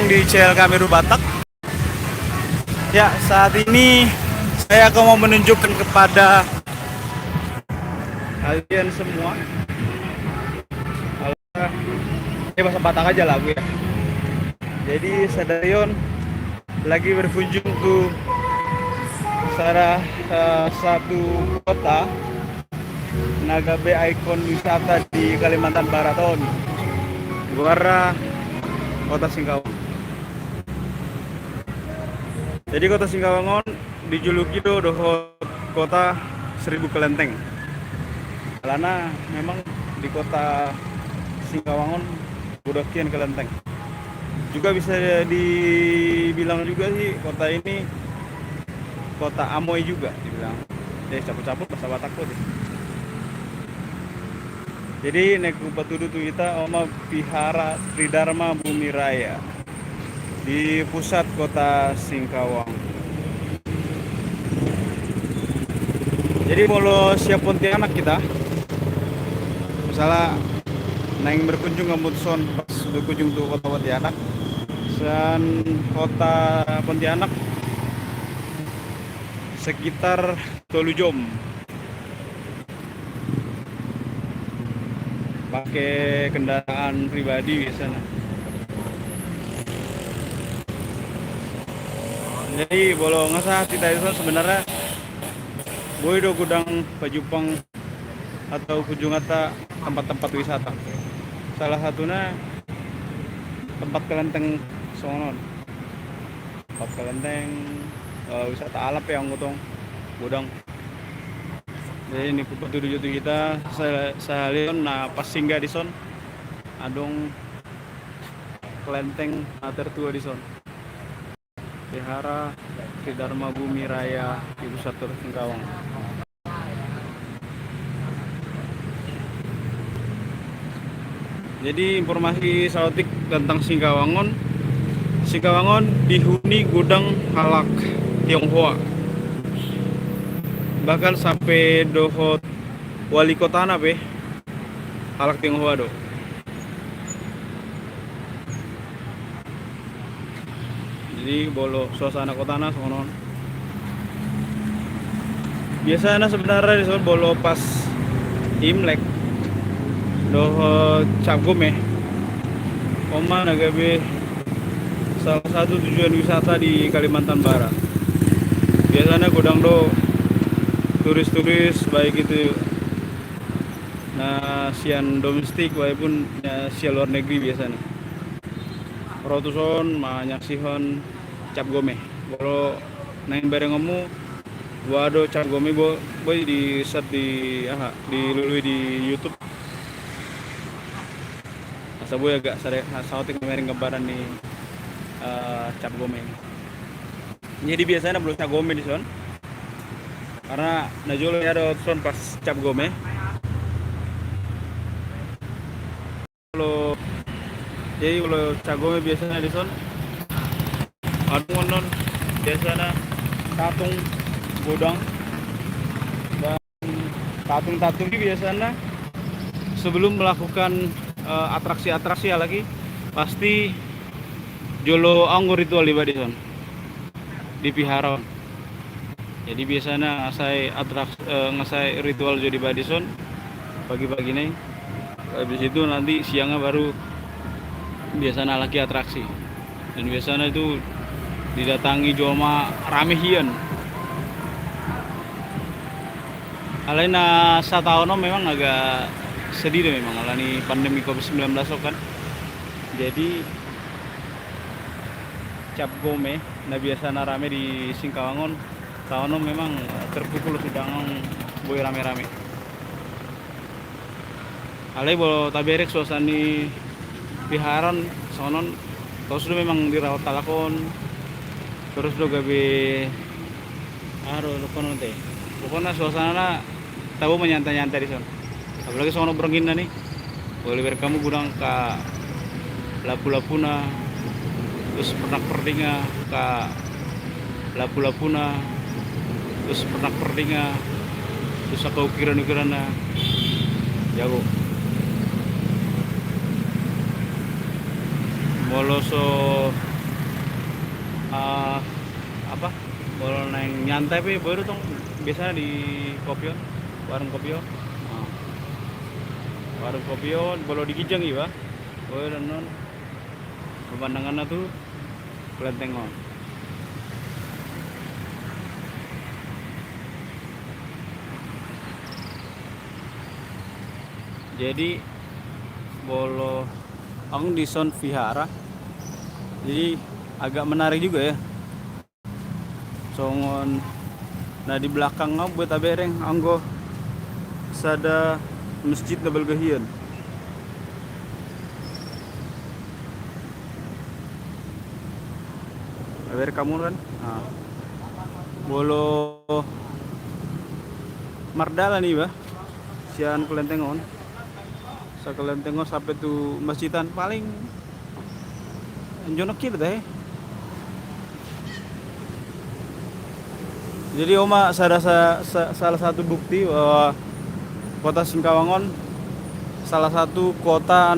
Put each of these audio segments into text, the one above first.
di CLK Meru Batak. Ya, saat ini saya akan mau menunjukkan kepada kalian semua. Bahasa Batak aja lagu ya. Jadi Sadarion lagi berkunjung ke salah satu kota Nagabe ikon wisata di Kalimantan Barat Guara Kota Singkawang. Jadi Kota Singkawangon dijuluki doho kota 1000 kelenteng. Karena memang di Kota Singkawangon udah kian kelenteng. Juga bisa dibilang juga sih kota ini kota Amoy juga dibilang. Caput-caput bahasa Batak tuh. Jadi naik patudu tu kita oma Vihara Tridharma Bumi Raya di pusat Kota Singkawang. Jadi kalau siap Pontianak kita, misalnya naik berkunjung ke Mutson pas berkunjung tuh Kota Pontianak, dan Kota Pontianak sekitar 3 jam. Pakai kendaraan pribadi biasanya. Jadi bolong ngasah kita itu sebenarnya gue do gudang Pajupang atau Kujungata tempat-tempat wisata. Salah satunya tempat kelenteng Songon. Tempat kelenteng wisata alam yang ngutong gudang. Jadi ini patudu kita sehalian nah pas singgah di son adong kelenteng tertua di son Vihara Tridharma Bumi Raya di pusat Kota Singkawang. Jadi informasi saotik tentang Singkawangon dihuni gudang halak Tionghoa. Bahkan sampai dohot wali kota nabe halak Tionghoa do. Jadi bolo suasana kotana sonon. Biasanya sebenarnya di sono bolo pas Imlek dohot Cap Gome. Oma Nagabe salah satu tujuan wisata di Kalimantan Barat. Biasanya gudang do turis-turis baik itu sian domestik maupun sian luar negeri biasanya rotuson manyaksihon Cap Gome. Kalau neng bareng kamu waduh Cap Gome boy di set di lului di YouTube. Asa boy agak saotik kemarin gambaran di Cap Gome. Jadi biasanya belum Cap Gome di son. Karena najul ada son pas Cap Gome. Kalau Cap Gome biasanya di son adung non biasanya tatung gudang dan tatung ini biasanya sebelum melakukan atraksi-atraksi lagi pasti jolo anggur ritual di son di Vihara. Jadi biasanya ngasai ritual jadi badison pagi-pagi nih. Habis itu nanti siangnya baru biasanya lagi atraksi. Dan biasanya itu didatangi jolma rame hian. Alena sataono memang agak sedih deh memang alani pandemi Covid-19 kan. Jadi Cap Gome nah biasanya rame di Singkawangon. Taono memang terpukul sedang boy rame-rame. Alai bolo taberek suasana Viharan sonon terus do memang dirawat talakon. Terus do gabe lokon teh. Pokoknya suasana tahu menyantai-nyantai di sana. Apalagi sono berangin nih. Boleh berkamu gudang ke Lapu-Lapuna. Terus pernak-perninga ke Lapu-Lapuna. Terus pernak-perninga terus aku ukiran-ukirana jago boloso uh, apa bolo neng nyantai pe baru tong biasanya di Kopio, warung Kopio. Nah, warung Kopio bolo di Kijang iya baru non pemandangannya tuh kelentengon. Jadi bolo aku di Son Vihara, jadi agak menarik juga ya. Songon, nah di belakang ngau buat abereng anggo sada masjid Nabal Gahian. Aber kamu kan? Nah, bolo Mardala nih bah, sian kelentengon. Sakelentengon sampai tuh masjidan paling jonok kita deh. Jadi Oma salah satu bukti bahwa kota Singkawangon salah satu kota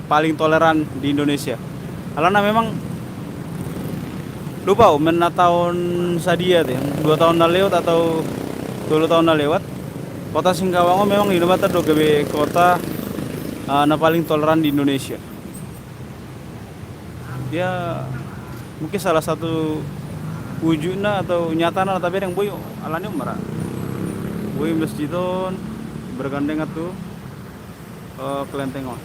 paling toleran di Indonesia. Karena memang lupa mena tahun sadia tuh, 2 tahun lewat atau 20 tahun lewat, kota Singkawangon memang dinobatkan sebagai kota paling toleran di Indonesia. Ya mungkin salah satu wujudnya atau nyatana tapi yang boy alanya umara boy masjidon bergandeng tuh kelentengon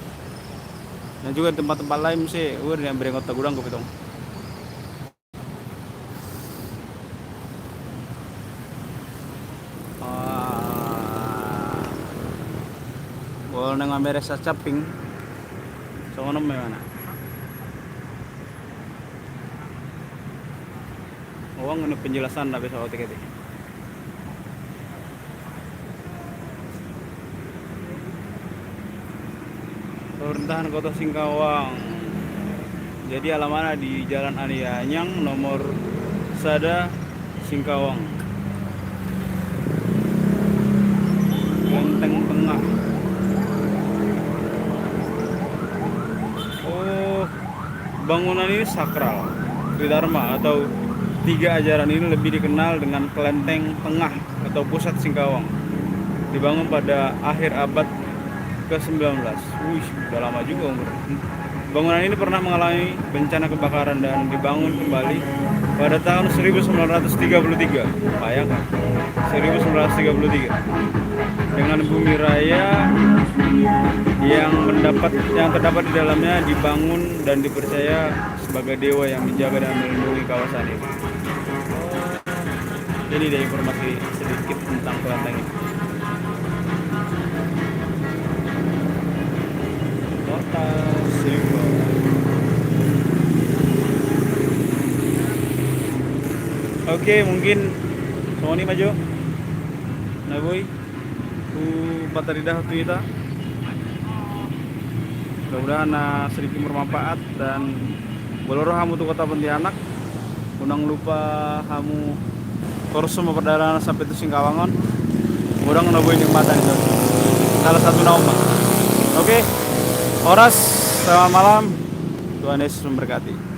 dan juga tempat-tempat lain sih yang berengot tagurang gue pitong boleh neng Amerika caping soalnya mana uang ini penjelasan tapi soal tiket. Pemerintahan Kota Singkawang. Jadi alamatnya di Jalan Ali Anyang nomor sada Singkawang. Kelenteng Tengah. Oh, bangunan ini sakral, Tridharma atau tiga ajaran ini lebih dikenal dengan Kelenteng Tengah atau Pusat Singkawang. Dibangun pada akhir abad ke-19. Wih, udah lama juga umur. Bangunan ini pernah mengalami bencana kebakaran dan dibangun kembali pada tahun 1933. Bayangkan, 1933. Dengan bumi raya yang terdapat di dalamnya dibangun dan dipercaya sebagai dewa yang menjaga dan melindungi kawasan ini. Ini ada informasi sedikit tentang kelenteng ini. Kota Singkawang. Oke, mungkin Sony maju. Nah boy, ku pataridah kita. Mudah-mudahan sedikit bermanfaat dan boleh kamu tuh kota Pontianak. Undang lupa kamu terus semua perjalanan sampai ke Singkawangon. Mudah ngenoboin nikmatan itu. Salah satu nama. Oke. Horas, selamat malam. Tuhan Yesus memberkati.